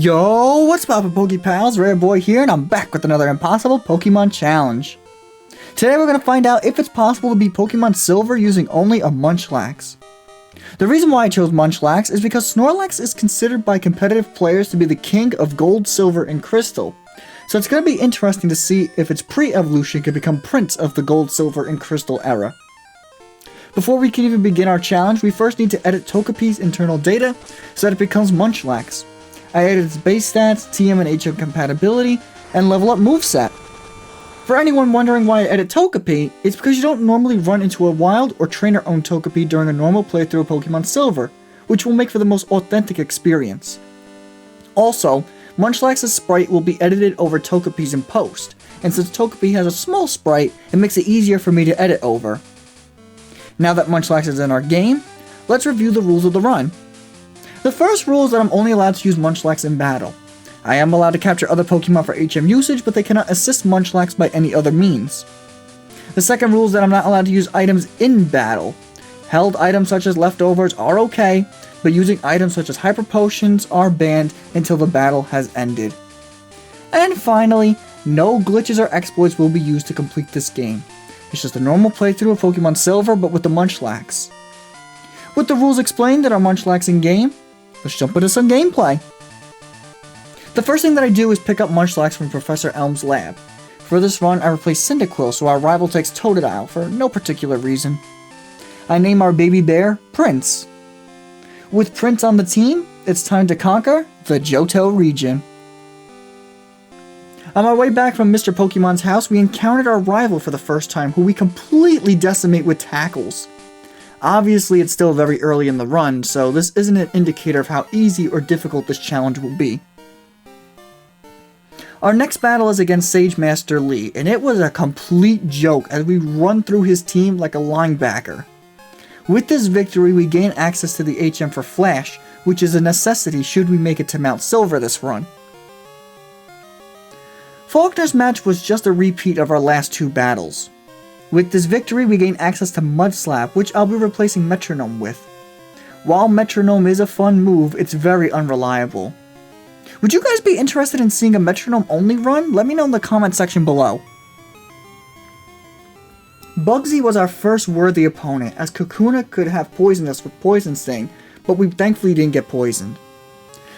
Yo, what's poppin' Pokepals? Rare Boy here, and I'm back with another impossible Pokemon challenge. Today we're going to find out if it's possible to beat Pokemon Silver using only a Munchlax. The reason why I chose Munchlax is because Snorlax is considered by competitive players to be the king of Gold, Silver, and Crystal. So it's going to be interesting to see if its pre-evolution can become Prince of the Gold, Silver, and Crystal era. Before we can even begin our challenge, we first need to edit Togepi's internal data so that it becomes Munchlax. I added its base stats, TM and HM compatibility, and level up moveset. For anyone wondering why I edit Togepi, it's because you don't normally run into a wild or trainer-owned Togepi during a normal playthrough of Pokemon Silver, which will make for the most authentic experience. Also, Munchlax's sprite will be edited over Togepi's in post, and since Togepi has a small sprite, it makes it easier for me to edit over. Now that Munchlax is in our game, let's review the rules of the run. The first rule is that I'm only allowed to use Munchlax in battle. I am allowed to capture other Pokemon for HM usage, but they cannot assist Munchlax by any other means. The second rule is that I'm not allowed to use items in battle. Held items such as leftovers are okay, but using items such as Hyper Potions are banned until the battle has ended. And finally, no glitches or exploits will be used to complete this game. It's just a normal playthrough of Pokemon Silver, but with the Munchlax. With the rules explained and our Munchlax in game, let's jump into some gameplay. The first thing that I do is pick up Munchlax from Professor Elm's lab. For this run, I replace Cyndaquil so our rival takes Totodile for no particular reason. I name our baby bear Prince. With Prince on the team, it's time to conquer the Johto region. On our way back from Mr. Pokemon's house, we encountered our rival for the first time, who we completely decimate with tackles. Obviously, it's still very early in the run, so this isn't an indicator of how easy or difficult this challenge will be. Our next battle is against Sage Master Lee, and it was a complete joke as we run through his team like a linebacker. With this victory, we gain access to the HM for Flash, which is a necessity should we make it to Mount Silver this run. Faulkner's match was just a repeat of our last two battles. With this victory, we gain access to Mudslap, which I'll be replacing Metronome with. While Metronome is a fun move, it's very unreliable. Would you guys be interested in seeing a Metronome-only run? Let me know in the comment section below. Bugsy was our first worthy opponent, as Kakuna could have poisoned us with Poison Sting, but we thankfully didn't get poisoned.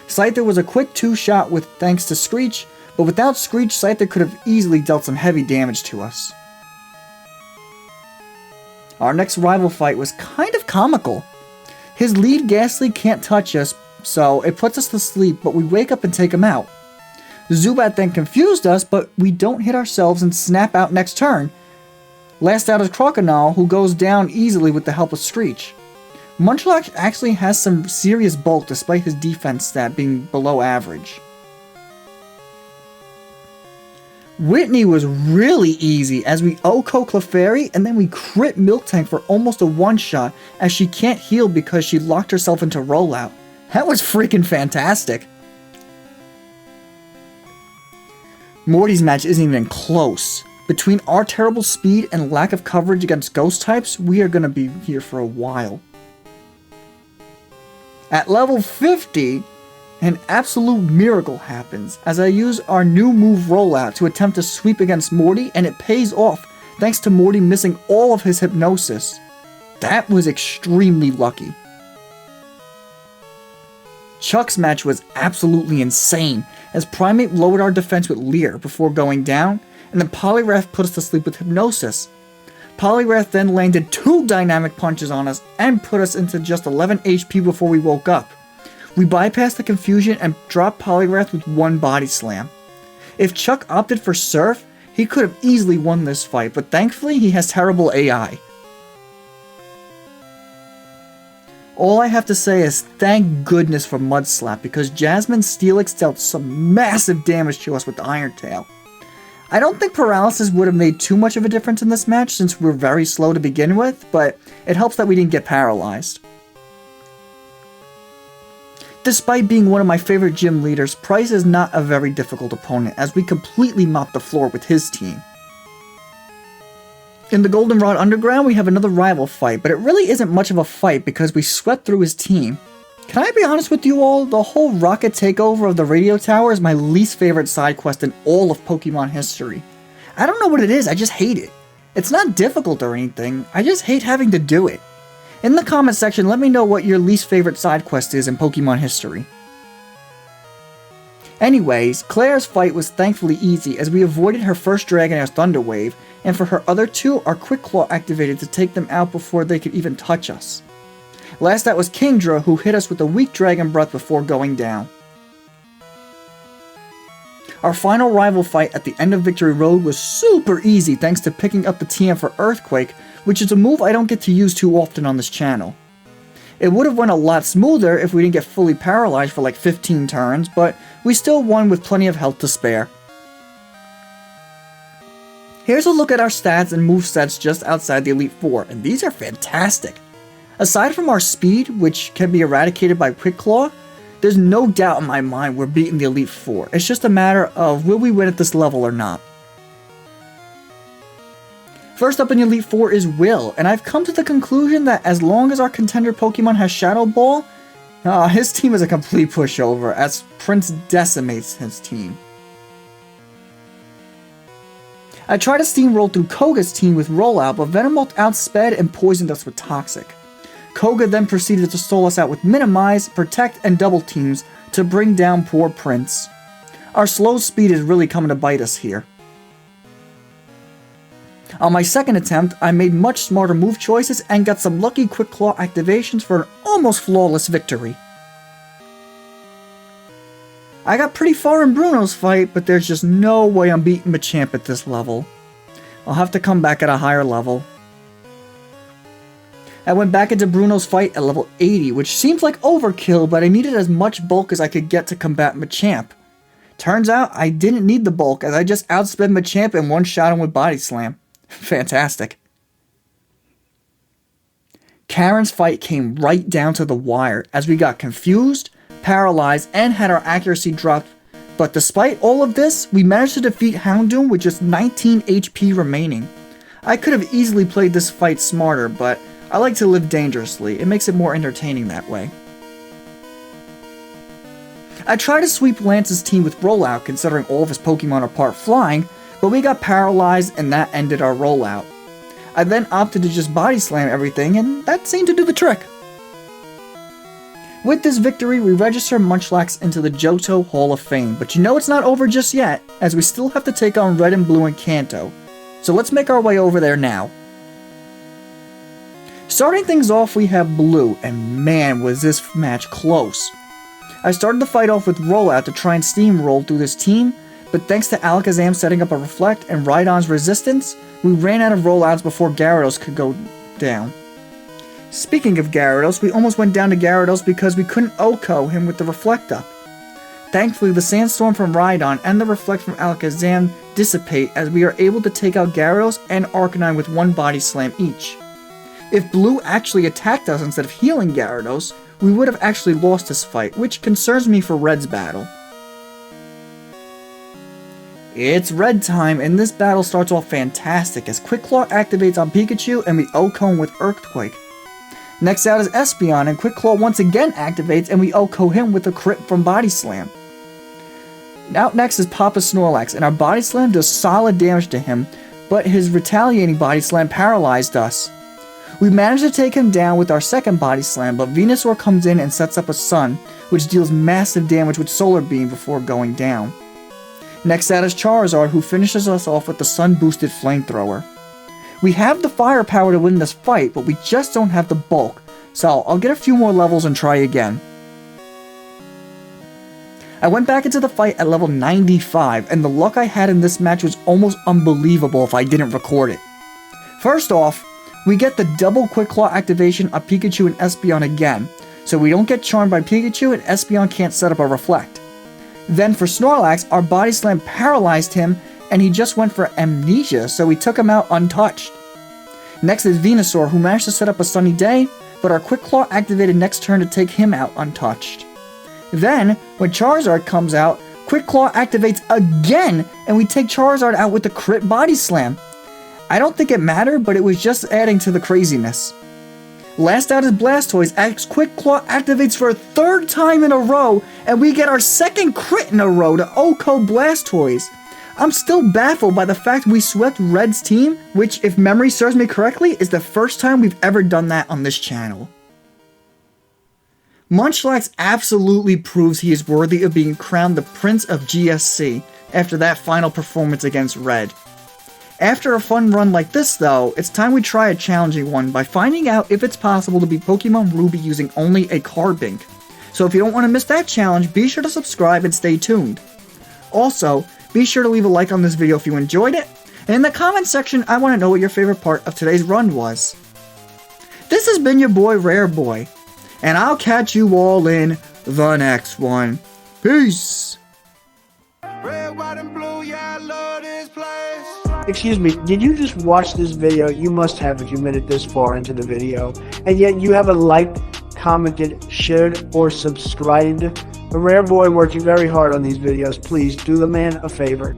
Scyther was a quick two-shot with thanks to Screech, but without Screech, Scyther could have easily dealt some heavy damage to us. Our next rival fight was kind of comical. His lead Ghastly can't touch us, so it puts us to sleep, but we wake up and take him out. Zubat then confused us, but we don't hit ourselves and snap out next turn. Last out is Crocodile, who goes down easily with the help of Screech. Munchlax actually has some serious bulk despite his defense stat being below average. Whitney was really easy as we OHKO Clefairy and then we crit Miltank for almost a one-shot as she can't heal because she locked herself into rollout. That was freaking fantastic. Morty's match isn't even close. Between our terrible speed and lack of coverage against ghost types, we are going to be here for a while. At level 50, an absolute miracle happens as I use our new move Rollout to attempt to sweep against Morty, and it pays off thanks to Morty missing all of his hypnosis. That was extremely lucky. Chuck's match was absolutely insane as Primate lowered our defense with Leer before going down, and then Poliwrath put us to sleep with Hypnosis. Poliwrath then landed 2 dynamic punches on us and put us into just 11 HP before we woke up. We bypassed the confusion and dropped Poliwrath with 1 body slam. If Chuck opted for Surf, he could have easily won this fight, but thankfully he has terrible AI. All I have to say is thank goodness for Mudslap, because Jasmine Steelix dealt some massive damage to us with the Iron Tail. I don't think Paralysis would have made too much of a difference in this match since we're very slow to begin with, but it helps that we didn't get paralyzed. Despite being one of my favorite gym leaders, Price is not a very difficult opponent as we completely mop the floor with his team. In the Goldenrod Underground, we have another rival fight, but it really isn't much of a fight because we swept through his team. Can I be honest with you all? The whole rocket takeover of the radio tower is my least favorite side quest in all of Pokemon history. I don't know what it is, I just hate it. It's not difficult or anything, I just hate having to do it. In the comment section, let me know what your least favorite side quest is in Pokemon history. Anyways, Claire's fight was thankfully easy as we avoided her first Dragonair's Thunder Wave, and for her other two, our Quick Claw activated to take them out before they could even touch us. Last out was Kingdra, who hit us with a weak Dragon Breath before going down. Our final rival fight at the end of Victory Road was super easy thanks to picking up the TM for Earthquake, which is a move I don't get to use too often on this channel. It would have went a lot smoother if we didn't get fully paralyzed for like 15 turns, but we still won with plenty of health to spare. Here's a look at our stats and movesets just outside the Elite Four, and these are fantastic. Aside from our speed, which can be eradicated by Quick Claw, there's no doubt in my mind we're beating the Elite Four. It's just a matter of will we win at this level or not. First up in Elite Four is Will, and I've come to the conclusion that as long as our contender Pokemon has Shadow Ball, his team is a complete pushover as Prince decimates his team. I tried to steamroll through Koga's team with Rollout, but Venomoth outsped and poisoned us with Toxic. Koga then proceeded to stall us out with Minimize, Protect, and Double Teams to bring down poor Prince. Our slow speed is really coming to bite us here. On my second attempt, I made much smarter move choices and got some lucky Quick Claw activations for an almost flawless victory. I got pretty far in Bruno's fight, but there's just no way I'm beating Machamp at this level. I'll have to come back at a higher level. I went back into Bruno's fight at level 80, which seems like overkill, but I needed as much bulk as I could get to combat Machamp. Turns out I didn't need the bulk, as I just outsped Machamp and one-shot him with Body Slam. Fantastic. Karen's fight came right down to the wire, as we got confused, paralyzed, and had our accuracy dropped, but despite all of this, we managed to defeat Houndoom with just 19 HP remaining. I could have easily played this fight smarter, but I like to live dangerously. It makes it more entertaining that way. I tried to sweep Lance's team with Rollout, considering all of his Pokemon are part flying, but we got paralyzed and that ended our rollout. I then opted to just Body Slam everything, and that seemed to do the trick. With this victory, we register Munchlax into the Johto Hall of Fame, but you know it's not over just yet, as we still have to take on Red and Blue in Kanto. So let's make our way over there now. Starting things off, we have Blue, and man was this match close. I started the fight off with Rollout to try and steamroll through this team, but thanks to Alakazam setting up a Reflect and Rhydon's resistance, we ran out of rollouts before Gyarados could go down. Speaking of Gyarados, we almost went down to Gyarados because we couldn't OHKO him with the Reflect up. Thankfully, the Sandstorm from Rhydon and the Reflect from Alakazam dissipate as we are able to take out Gyarados and Arcanine with one Body Slam each. If Blue actually attacked us instead of healing Gyarados, we would have actually lost this fight, which concerns me for Red's battle. It's Red time, and this battle starts off fantastic as Quick Claw activates on Pikachu and we OHKO him with Earthquake. Next out is Espeon, and Quick Claw once again activates and we OHKO him with a crit from Body Slam. Out next is Papa Snorlax, and our Body Slam does solid damage to him, but his retaliating Body Slam paralyzed us. We managed to take him down with our second Body Slam, but Venusaur comes in and sets up a Sun, which deals massive damage with Solar Beam before going down. Next out is Charizard, who finishes us off with the Sun-boosted Flamethrower. We have the firepower to win this fight, but we just don't have the bulk, so I'll get a few more levels and try again. I went back into the fight at level 95, and the luck I had in this match was almost unbelievable if I didn't record it. First off, we get the double Quick Claw activation on Pikachu and Espeon again, so we don't get charmed by Pikachu and Espeon can't set up a Reflect. Then for Snorlax, our Body Slam paralyzed him and he just went for Amnesia, so we took him out untouched. Next is Venusaur, who managed to set up a Sunny Day, but our Quick Claw activated next turn to take him out untouched. Then, when Charizard comes out, Quick Claw activates again and we take Charizard out with the crit Body Slam. I don't think it mattered, but it was just adding to the craziness. Last out is Blastoise, as Quick Claw activates for a 3rd time in a row, and we get our 2nd crit in a row to Oko Blastoise. I'm still baffled by the fact we swept Red's team, which, if memory serves me correctly, is the first time we've ever done that on this channel. Munchlax absolutely proves he is worthy of being crowned the Prince of GSC after that final performance against Red. After a fun run like this though, it's time we try a challenging one by finding out if it's possible to beat Pokemon Ruby using only a Carbink. So if you don't want to miss that challenge, be sure to subscribe and stay tuned. Also, be sure to leave a like on this video if you enjoyed it, and in the comment section I want to know what your favorite part of today's run was. This has been your boy Rare Boy, and I'll catch you all in the next one. Peace! Red, white, and blue, yeah, I love this place. Excuse me, did you just watch this video? You must have if you made it this far into the video. And yet you haven't liked, commented, shared, or subscribed. The Rare Boy working very hard on these videos. Please do the man a favor.